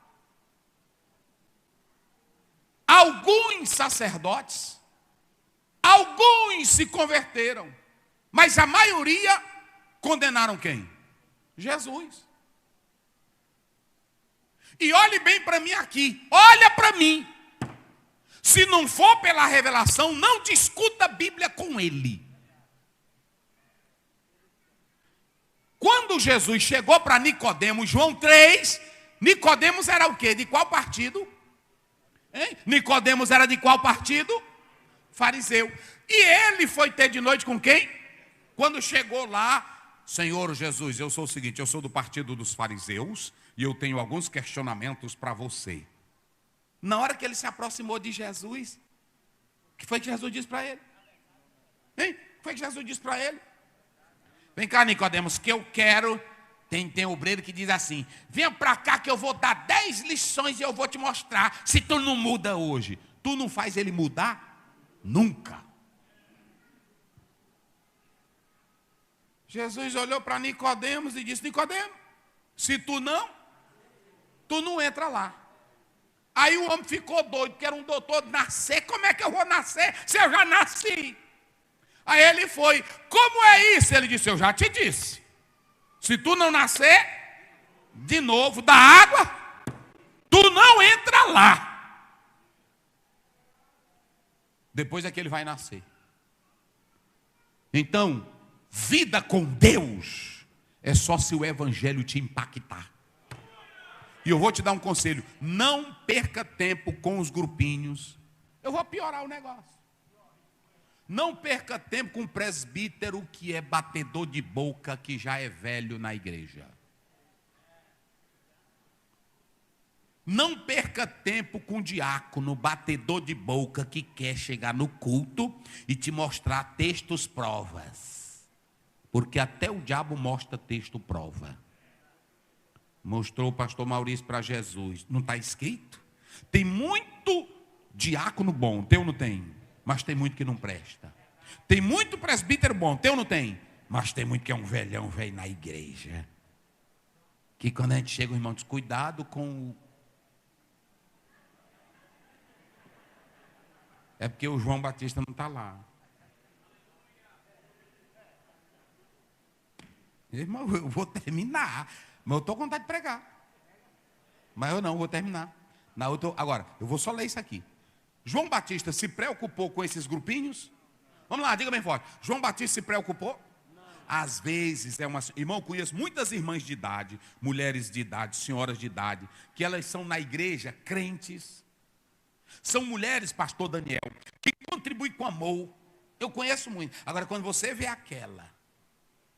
Alguns sacerdotes, alguns se converteram, mas a maioria condenaram quem? Jesus. E olhe bem para mim aqui, olha para mim. Se não for pela revelação, não discuta a Bíblia com ele. Quando Jesus chegou para Nicodemos, João 3, Nicodemos era o quê? De qual partido? Nicodemos era de qual partido? Fariseu. E ele foi ter de noite com quem? Quando chegou lá, Senhor Jesus, eu sou o seguinte, eu sou do partido dos fariseus e eu tenho alguns questionamentos para você. Na hora que ele se aproximou de Jesus, o que foi que Jesus disse para ele? Hein? O que foi que Jesus disse para ele? Vem cá, Nicodemos, que eu quero... Tem obreiro que diz assim, venha para cá que eu vou dar 10 lições e eu vou te mostrar se tu não muda hoje. Tu não faz ele mudar? Nunca. Jesus olhou para Nicodemos e disse, Nicodemos, se tu não entra lá. Aí o homem ficou doido, porque era um doutor de nascer. Como é que eu vou nascer se eu já nasci? Aí ele foi, como é isso? Ele disse, eu já te disse. Se tu não nascer de novo da água, tu não entra lá. Depois é que ele vai nascer. Então, vida com Deus é só se o evangelho te impactar. E eu vou te dar um conselho, não perca tempo com os grupinhos. Eu vou piorar o negócio. Não perca tempo com um presbítero que é batedor de boca, que já é velho na igreja. Não perca tempo com um diácono, batedor de boca, que quer chegar no culto e te mostrar textos provas. Porque até o diabo mostra texto prova. Mostrou o pastor Maurício para Jesus. Não está escrito? Tem muito diácono bom, tem ou não tem? Mas tem muito que não presta. Tem muito presbítero bom, tem ou não tem? Mas tem muito que é um velhão, velho na igreja. Que quando a gente chega, o irmão diz, cuidado com o... É porque o João Batista não está lá. Irmão, eu vou terminar. Mas eu estou com vontade de pregar. Mas eu não, vou terminar. Agora, eu vou só ler isso aqui. João Batista se preocupou com esses grupinhos? Vamos lá, diga bem forte. João Batista se preocupou? Não. Às vezes, irmão, eu conheço muitas irmãs de idade, mulheres de idade, senhoras de idade, que elas são na igreja crentes. São mulheres, pastor Daniel, que contribuem com amor. Eu conheço muito. Agora, quando você vê aquela,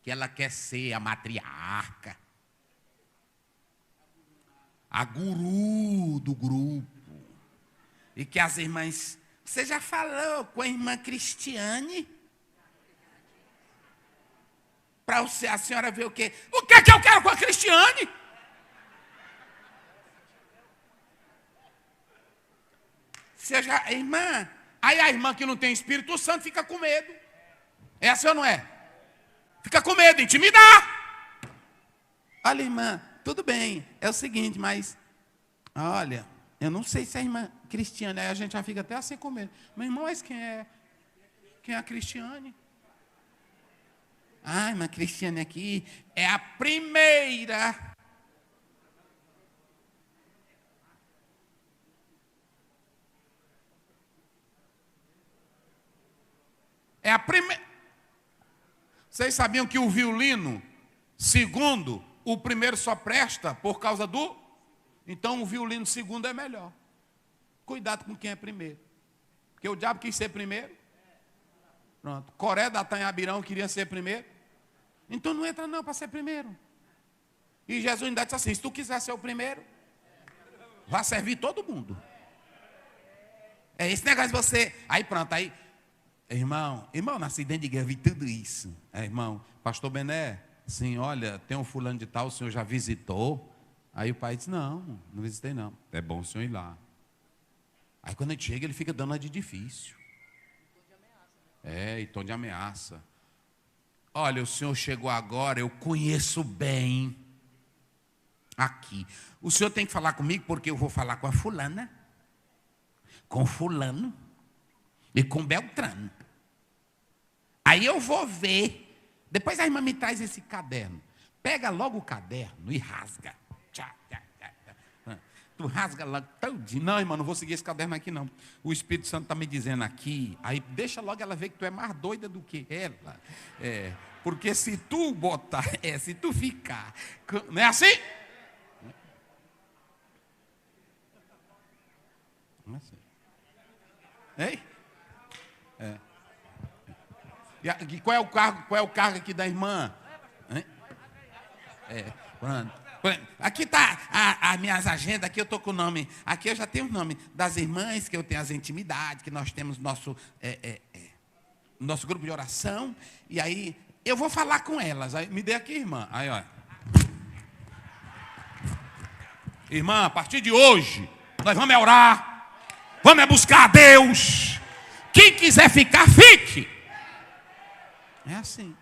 que ela quer ser a matriarca, a guru do grupo, e que as irmãs... Você já falou com a irmã Cristiane? Para a senhora ver o quê? O que é que eu quero com a Cristiane? Seja irmã. Aí a irmã que não tem Espírito Santo fica com medo. É assim ou não é? Fica com medo, intimidar. Olha, irmã, tudo bem. É o seguinte, mas... Olha... Eu não sei se é a irmã Cristiane, aí a gente já fica até assim com medo. Meu irmão, mas quem é? Quem é a Cristiane? Ah, a irmã Cristiane aqui é a primeira. É a primeira. Vocês sabiam que o violino, segundo, o primeiro só presta por causa do... Então o violino segundo é melhor. Cuidado com quem é primeiro. Porque o diabo quis ser primeiro. Pronto. Coré, Datã e Abirão queria ser primeiro. Então não entra não para ser primeiro. E Jesus ainda disse assim, se tu quiser ser o primeiro, vai servir todo mundo. É esse negócio de você... Aí pronto, aí... Irmão, na acidente de guerra, vi tudo isso. Irmão, pastor Bené, assim, olha, tem um fulano de tal, o senhor já visitou? Aí o pai disse, não visitei não. É bom o senhor ir lá. Aí quando a gente chega, ele fica dando a de difícil. E tom de ameaça. Olha, o senhor chegou agora, eu conheço bem aqui. O senhor tem que falar comigo porque eu vou falar com a fulana, com fulano e com Beltrano. Aí eu vou ver. Depois a irmã me traz esse caderno. Pega logo o caderno e rasga. Tu rasga lá todinho. Não, irmão, não vou seguir esse caderno aqui não. O Espírito Santo está me dizendo aqui. Aí deixa logo ela ver que tu é mais doida do que ela. Porque se tu botar, se tu ficar, não é assim? Não é assim. Ei? E qual é o cargo aqui da irmã? Hein? Pronto. Aqui está as minhas agendas, aqui eu estou com o nome. Aqui eu já tenho o nome das irmãs, que eu tenho as intimidades, que nós temos nosso grupo de oração. E aí, eu vou falar com elas. Aí, me dê aqui, irmã. Aí, ó. Irmã, a partir de hoje, nós vamos orar. Vamos buscar a Deus. Quem quiser ficar, fique. É assim.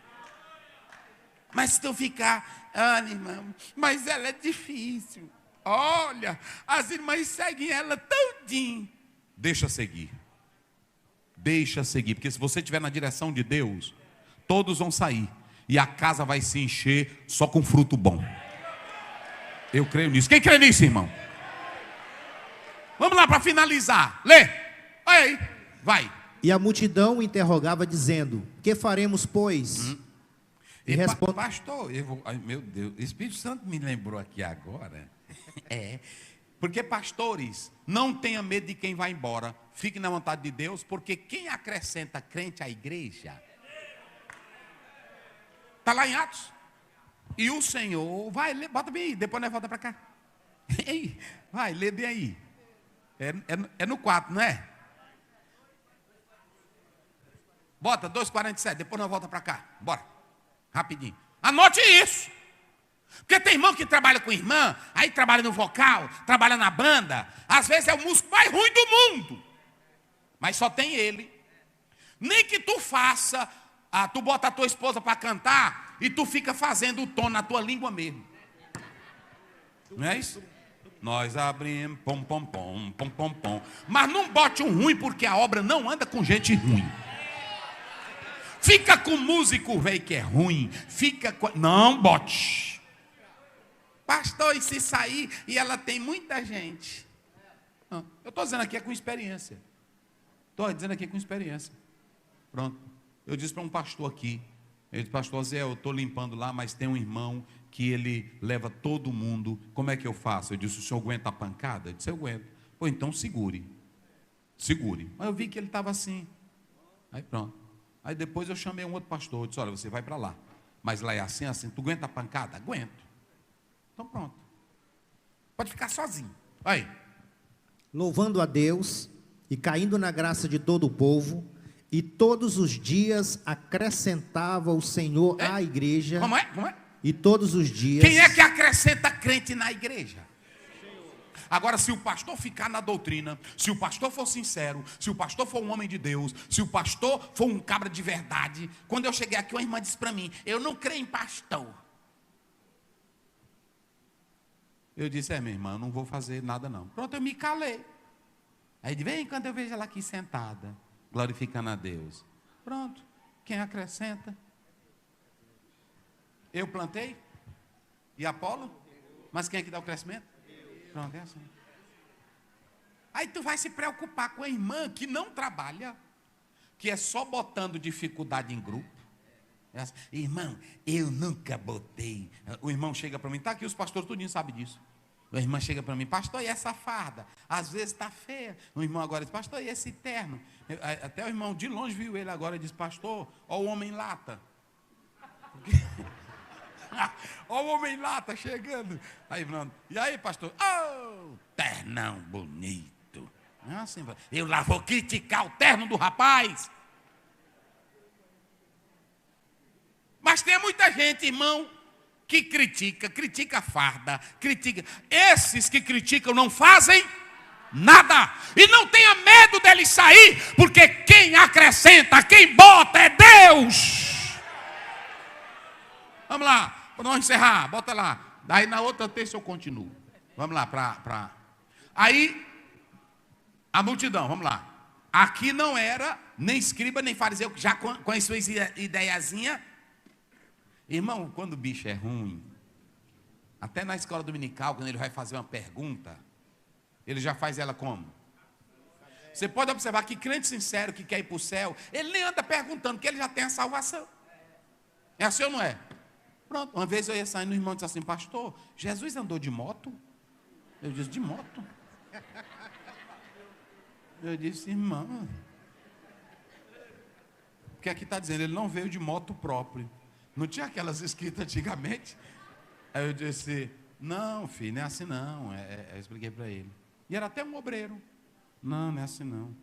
Mas se tu ficar, irmão, mas ela é difícil. Olha, as irmãs seguem ela todinho. Deixa seguir. Deixa seguir. Porque se você estiver na direção de Deus, todos vão sair. E a casa vai se encher só com fruto bom. Eu creio nisso. Quem crê nisso, irmão? Vamos lá para finalizar. Lê. Olha aí. Vai. E a multidão o interrogava, dizendo: que faremos, pois? E responde... Pastor, ai, meu Deus, o Espírito Santo me lembrou aqui agora. Porque pastores, não tenha medo de quem vai embora. Fique na vontade de Deus, porque quem acrescenta crente à igreja, está lá em Atos. E o Senhor, vai, lê, bota bem aí, depois nós volta para cá. Vai, lê bem aí. É no 4, não é? Bota 2,47, depois nós volta para cá. Bora. Rapidinho. Anote isso. Porque tem irmão que trabalha com irmã, aí trabalha no vocal, trabalha na banda. Às vezes é o músico mais ruim do mundo. Mas só tem ele. Nem que tu faça, tu bota a tua esposa para cantar e tu fica fazendo o tom na tua língua mesmo. Não é isso? Nós abrimos, pom, pom, pom, pom, pom, pom. Mas não bote um ruim, porque a obra não anda com gente ruim. Fica com músico velho que é ruim. Fica com... Não bote. Pastor, e se sair e ela tem muita gente? Não, eu estou dizendo aqui com experiência. Estou dizendo aqui com experiência. Pronto. Eu disse para um pastor aqui. Ele disse: pastor Zé, eu estou limpando lá, mas tem um irmão que ele leva todo mundo. Como é que eu faço? Eu disse: o senhor aguenta a pancada? Ele disse: eu aguento. Pô, então segure. Segure. Mas eu vi que ele estava assim. Aí pronto. Aí depois eu chamei um outro pastor, eu disse: olha, você vai para lá, mas lá é assim, assim, tu aguenta a pancada? Aguento. Então pronto. Pode ficar sozinho. Aí. Louvando a Deus e caindo na graça de todo o povo, e todos os dias acrescentava o Senhor à igreja. Como é? Como é? E todos os dias... Quem é que acrescenta crente na igreja? Agora, se o pastor ficar na doutrina, se o pastor for sincero, se o pastor for um homem de Deus, se o pastor for um cabra de verdade, quando eu cheguei aqui, uma irmã disse para mim: eu não creio em pastor. Eu disse: minha irmã, eu não vou fazer nada não. Pronto, eu me calei. Aí de vez em quando eu vejo ela aqui sentada, glorificando a Deus. Pronto, quem acrescenta? Eu plantei? E Apolo? Mas quem é que dá o crescimento? Pronto, é assim. Aí tu vai se preocupar com a irmã que não trabalha, que é só botando dificuldade em grupo. É assim: irmão, eu nunca botei. O irmão chega para mim, está aqui os pastores tudinho sabem disso. A irmã chega para mim: pastor, e essa farda? Às vezes está feia. O irmão agora diz: pastor, e esse terno? Até o irmão de longe viu ele agora e diz: pastor, ó o homem lata. Olha o homem lá, tá chegando. Aí, pronto. E aí, pastor? Oh, ternão bonito. Assim, eu lá vou criticar o terno do rapaz. Mas tem muita gente, irmão, que critica a farda, critica. Esses que criticam não fazem nada. E não tenha medo deles sair, porque quem acrescenta, quem bota é Deus. Vamos lá. Vamos encerrar, bota lá. Daí na outra terça eu continuo. Vamos lá, Aí, a multidão, vamos lá. Aqui não era nem escriba, nem fariseu, já com a sua ideiazinha. Irmão, quando o bicho é ruim, até na escola dominical, quando ele vai fazer uma pergunta, ele já faz ela como? Você pode observar que crente sincero que quer ir para o céu, ele nem anda perguntando, porque ele já tem a salvação. É assim ou não é? Pronto, uma vez eu ia saindo, o irmão disse assim: pastor, Jesus andou de moto? Eu disse: de moto? Eu disse: irmão, Porque aqui está dizendo, ele não veio de moto próprio. Não tinha aquelas escritas antigamente? Aí eu disse, não, filho, não é assim não. Eu expliquei para ele. E era até um obreiro. Não, não é assim não.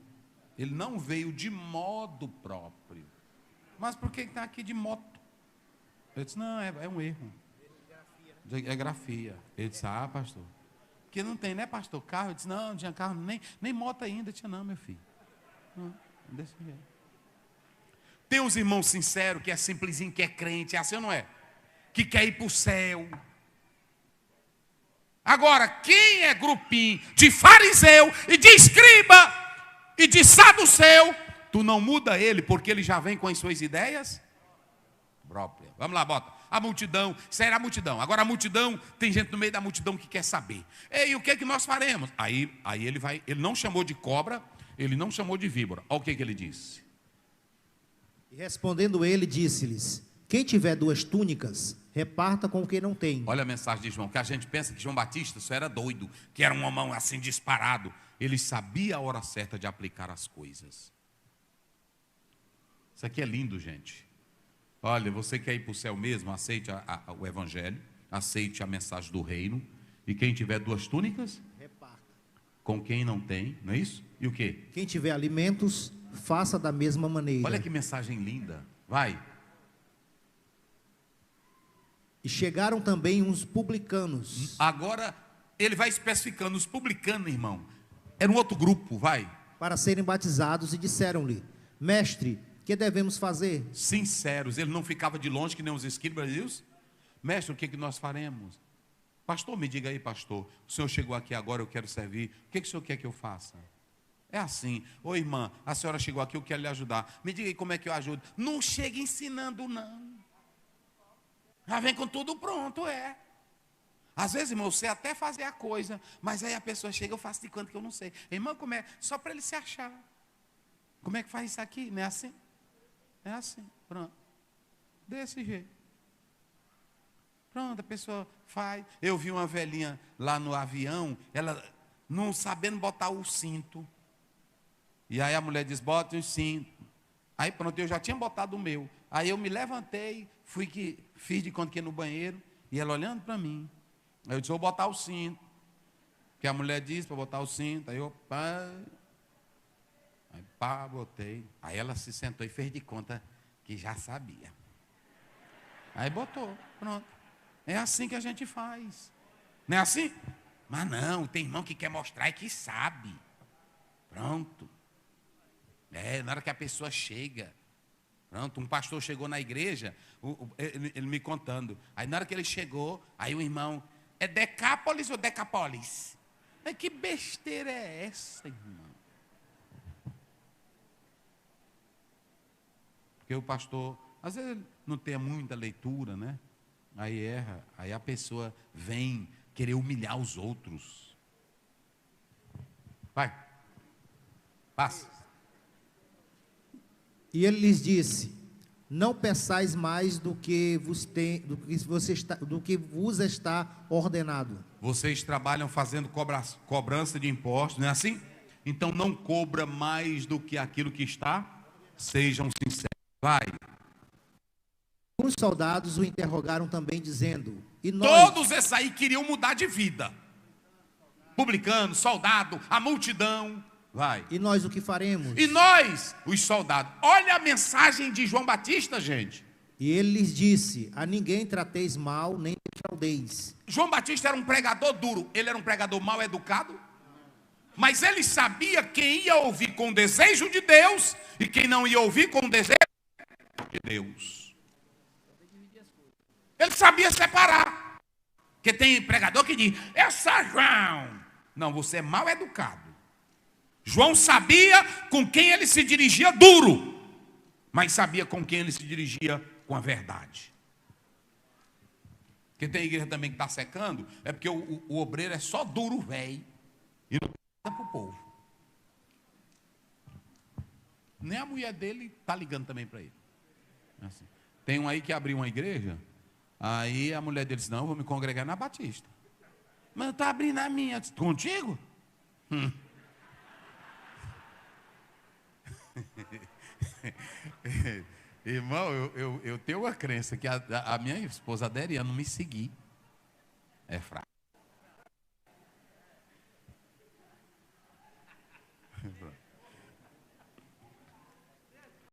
Ele não veio de modo próprio. Mas por que está aqui de moto? Eu disse, não, é um erro. É grafia. Ele disse, pastor. Porque não tem, né, pastor? Carro? Eu disse, não tinha carro, nem moto ainda tinha não, meu filho. Não, desse jeito. Tem uns irmãos sinceros, que é simplesinho, que é crente, é assim ou não é? Que quer ir para o céu. Agora, quem é grupinho de fariseu e de escriba e de saduceu, tu não muda ele, porque ele já vem com as suas ideias próprias. Vamos lá, bota. A multidão, isso era a multidão. Agora a multidão, tem gente no meio da multidão que quer saber. E o que é que nós faremos? Aí ele não chamou de cobra, ele não chamou de víbora. Olha o que ele disse. E respondendo ele, disse-lhes: quem tiver 2 túnicas, reparta com quem não tem. Olha a mensagem de João, que a gente pensa que João Batista só era doido, que era um homão assim disparado. Ele sabia a hora certa de aplicar as coisas. Isso aqui é lindo, gente. Olha, você quer ir para o céu mesmo? Aceite o evangelho, aceite a mensagem do reino. E quem tiver 2 túnicas, reparta com quem não tem, não é isso? E o quê? Quem tiver alimentos, faça da mesma maneira. Olha que mensagem linda. Vai. E chegaram também uns publicanos. Agora, ele vai especificando. Os publicanos, irmão, era um outro grupo, vai. Para serem batizados, e disseram-lhe: mestre, que devemos fazer? Sinceros, ele não ficava de longe que nem os escribas. Mestre, o que nós faremos? Pastor, me diga aí, pastor. O senhor chegou aqui agora, eu quero servir. O que o senhor quer que eu faça? É assim. Ô irmã, a senhora chegou aqui, eu quero lhe ajudar. Me diga aí como é que eu ajudo. Não chega ensinando, não. Já vem com tudo pronto, Às vezes, irmão, eu sei até fazer a coisa, mas aí a pessoa chega, eu faço de conta que eu não sei. Irmão, como é? Só para ele se achar. Como é que faz isso aqui? Não é assim? É assim, pronto. Desse jeito. Pronto, a pessoa faz. Eu vi uma velhinha lá no avião, ela não sabendo botar o cinto. E aí a mulher diz, bota o cinto. Aí pronto, eu já tinha botado o meu. Aí eu me levantei, fiz de conta que ia no banheiro, e ela olhando para mim. Aí eu disse, vou botar o cinto. Que a mulher disse para botar o cinto. Aí eu, botei. Aí ela se sentou e fez de conta que já sabia. Aí botou, pronto. É assim que a gente faz. Não é assim? Mas não, tem irmão que quer mostrar e que sabe. Pronto. Na hora que a pessoa chega. Pronto, um pastor chegou na igreja, ele me contando. Aí na hora que ele chegou, aí o irmão, é Decápolis ou Decapolis? Que besteira é essa, irmão? Porque o pastor, às vezes não tem muita leitura, né? Aí erra, aí a pessoa vem querer humilhar os outros. Vai, passa. E ele lhes disse: não peçais mais do que vos está ordenado. Vocês trabalham fazendo cobrança de impostos, não é assim? Então não cobra mais do que aquilo que está. Sejam sinceros. Vai. Os soldados o interrogaram também, dizendo: e nós? Todos esses aí queriam mudar de vida. Publicano, soldado, a multidão. Vai. E nós o que faremos? E nós, os soldados. Olha a mensagem de João Batista, gente. E ele lhes disse: a ninguém trateis mal, nem defraudeis. João Batista era um pregador duro. Ele era um pregador mal educado. Mas ele sabia quem ia ouvir com o desejo de Deus e quem não ia ouvir com o desejo de Deus. Ele sabia separar. Porque tem pregador que diz, essa João. Não, você é mal educado. João sabia com quem ele se dirigia duro, mas sabia com quem ele se dirigia com a verdade. Porque tem igreja também que está secando, é porque o obreiro é só duro, velho, e não dá para o povo. Nem a mulher dele está ligando também para ele. Assim. Tem um aí que abriu uma igreja, aí a mulher dele disse, não, eu vou me congregar na Batista. Mas eu estou abrindo a minha. Disse, contigo? Irmão, eu tenho uma crença que a minha esposa Adriana não me seguir é fraca.